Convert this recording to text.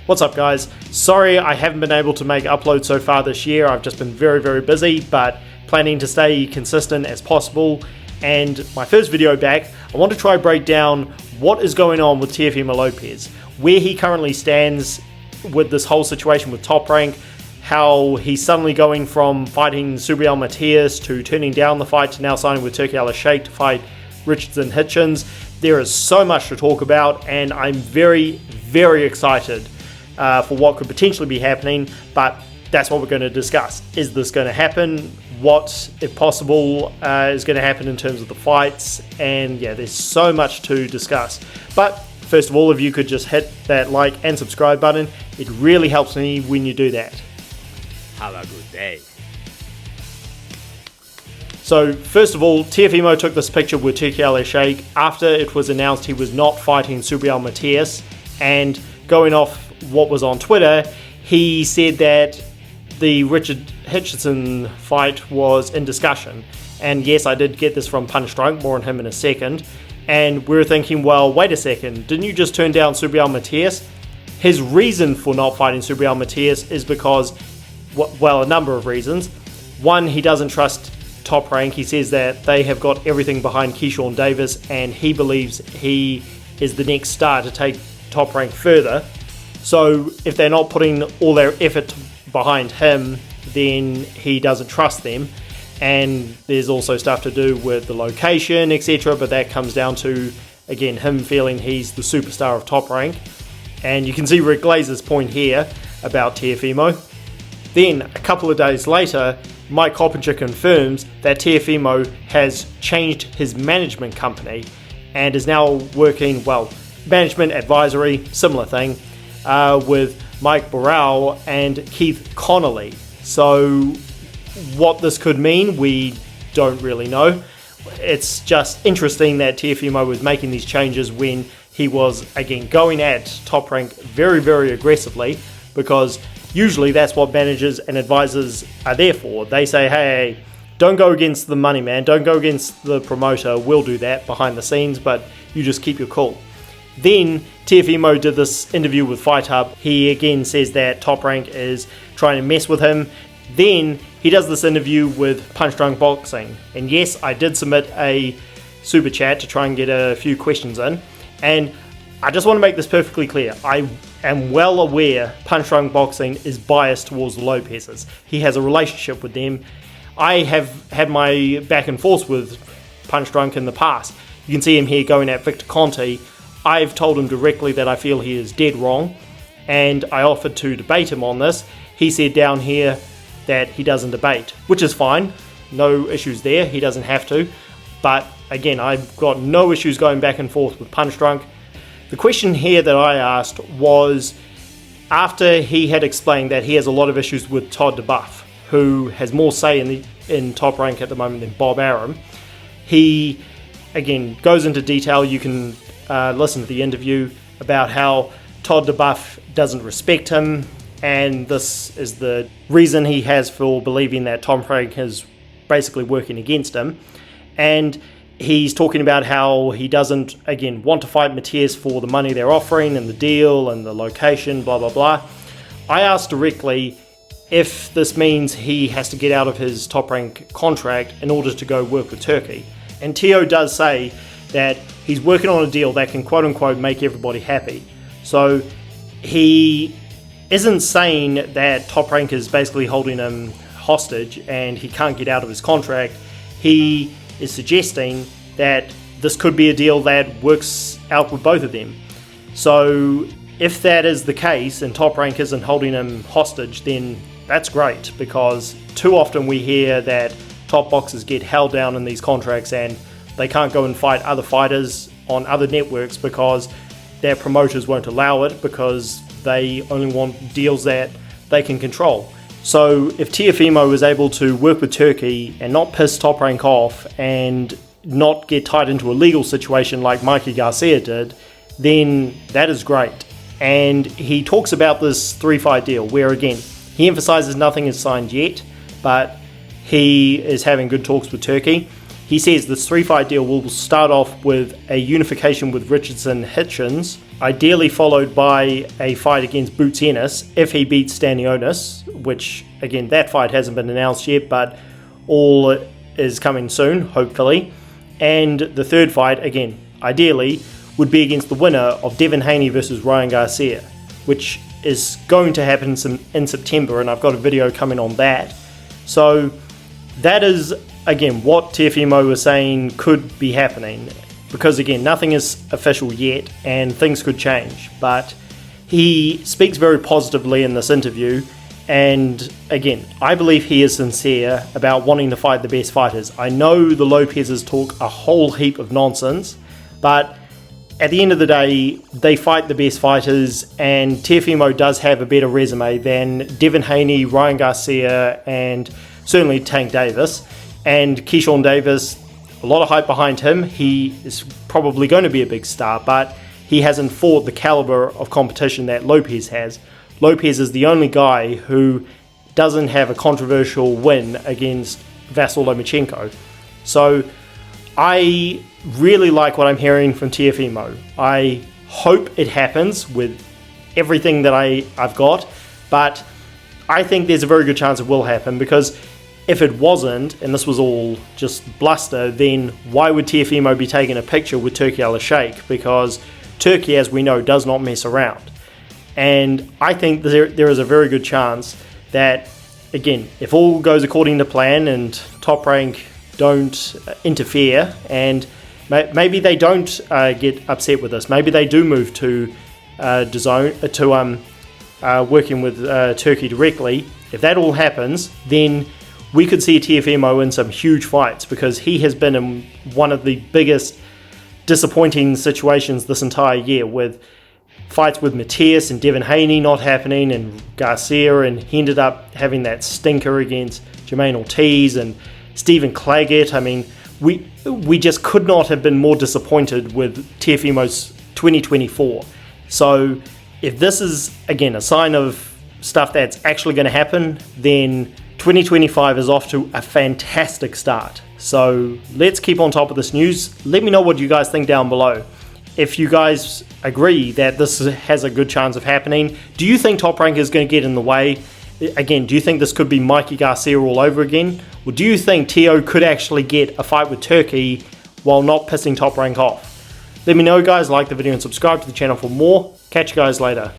What's up, guys? Sorry I haven't been able to make uploads so far this year. I've just been very busy, but planning to stay consistent as possible. And my first video back, I want to try break down what is going on with Teofimo Lopez, where he currently stands with this whole situation with Top Rank, how he's suddenly going from fighting Subriel Matias to turning down the fight to now signing with Turki Alashikh to fight Richards and Hitchens. There is so much to talk about, and I'm very excited for what could potentially be happening, but that's what we're going to discuss. Is this going to happen? What, if possible, is going to happen in terms of the fights? And yeah, there's so much to discuss. But first of all, if you could just hit that like and subscribe button, it really helps me when you do that. Have a good day. So first of all, Teofimo took this picture with Turki Alashikh after it was announced he was not fighting Subriel Matias, and going off what was on Twitter, he said that the Richard Hitchens fight was in discussion. And yes, I did get this from Punch Drunk, more on him in a second. And we were thinking, well, wait a second, didn't you just turn down Subriel Matias? His reason for not fighting Subriel Matias is because, well, a number of reasons. One, he doesn't trust Top Rank. He says that they have got everything behind Keyshawn Davis, and he believes he is the next star to take Top Rank further. So if they're not putting all their effort behind him, then he doesn't trust them. And there's also stuff to do with the location, etc. But that comes down to, again, him feeling he's the superstar of Top Rank. And you can see Rick Glazer's point here about Teofimo. Then, a couple of days later, Mike Coppinger confirms that Teofimo has changed his management company and is now working, well, management advisory, similar thing, with Mike Burrell and Keith Connolly. So what this could mean, we don't really know. It's just interesting that Teofimo was making these changes when he was, again, going at Top Rank very aggressively, because usually that's what managers and advisors are there for. They say, hey, don't go against the money man, don't go against the promoter, we'll do that behind the scenes, but you just keep your cool. Then Teofimo did this interview with Fight Hub. He again says that Top Rank is trying to mess with him. Then he does this interview with Punch Drunk Boxing. And yes, I did submit a super chat to try and get a few questions in. And I just want to make this perfectly clear. I am well aware Punch Drunk Boxing is biased towards the Lopez's. He has a relationship with them. I have had my back and forth with Punch Drunk in the past. You can see him here going at Victor Conte. I've told him directly that I feel he is dead wrong, and I offered to debate him on this. He said down here that he doesn't debate, which is fine. No issues there. He doesn't have to. But again, I've got no issues going back and forth with Punch Drunk. The question here that I asked was, after he had explained that he has a lot of issues with Todd DeBuff, who has more say in Top Rank at the moment than Bob Arum, he again goes into detail. You can listen to the interview about how Todd DeBuff doesn't respect him, and this is the reason he has for believing that Top Rank is basically working against him. And he's talking about how he doesn't, again, want to fight Matias for the money they're offering and the deal and the location, blah. I asked directly if this means he has to get out of his Top Rank contract in order to go work with Turki. And Teo does say that he's working on a deal that can quote-unquote make everybody happy. So he isn't saying that Top Rank is basically holding him hostage and he can't get out of his contract. He is suggesting that this could be a deal that works out with both of them. So if that is the case and Top Rank isn't holding him hostage, then that's great, because too often we hear that top boxers get held down in these contracts and they can't go and fight other fighters on other networks because their promoters won't allow it, because they only want deals that they can control. So if Teofimo is able to work with Turki and not piss Top Rank off and not get tied into a legal situation like Mikey Garcia did, then that is great. And he talks about this 3-fight deal where, again, he emphasizes nothing is signed yet, but he is having good talks with Turki. He says this 3-fight deal will start off with a unification with Richardson Hitchens, ideally followed by a fight against Boots Ennis if he beats Stanionis, which again that fight hasn't been announced yet, but all is coming soon, hopefully. And the third fight, again, ideally, would be against the winner of Devin Haney versus Ryan Garcia, which is going to happen in September, and I've got a video coming on that. So that is, again, what Teofimo was saying could be happening, because again, nothing is official yet and things could change, but he speaks very positively in this interview. And again, I believe he is sincere about wanting to fight the best fighters. I know the Lopez's talk a whole heap of nonsense, but at the end of the day, they fight the best fighters, and Teofimo does have a better resume than Devin Haney, Ryan Garcia, and certainly Tank Davis. And Keyshawn Davis, a lot of hype behind him. He is probably going to be a big star, but he hasn't fought the caliber of competition that Lopez has. Lopez is the only guy who doesn't have a controversial win against Vasyl Lomachenko. So I really like what I'm hearing from Teofimo. I hope it happens with everything that I've got, but I think there's a very good chance it will happen, because if it wasn't, and this was all just bluster, then why would Teofimo be taking a picture with Turki Alashikh? Because Turki, as we know, does not mess around. And I think there is a very good chance that, again, if all goes according to plan and Top Rank don't interfere, and maybe they don't get upset with this, maybe they do move to DAZN, working with Turkey directly. If that all happens, then we could see Teofimo in some huge fights, because he has been in one of the biggest disappointing situations this entire year, with fights with Matias and Devin Haney not happening, and Garcia, and he ended up having that stinker against Jermaine Ortiz and Stephen Claggett. I mean, we just could not have been more disappointed with Teofimo's 2024. So if this is, again, a sign of stuff that's actually going to happen, then 2025 is off to a fantastic start. So let's keep on top of this news. Let me know what you guys think down below. If you guys agree that this has a good chance of happening, do you think Top Rank is going to get in the way? Again, do you think this could be Mikey Garcia all over again? Or do you think Teo could actually get a fight with Turkey while not pissing Top Rank off? Let me know, guys. Like the video and subscribe to the channel for more. Catch you guys later.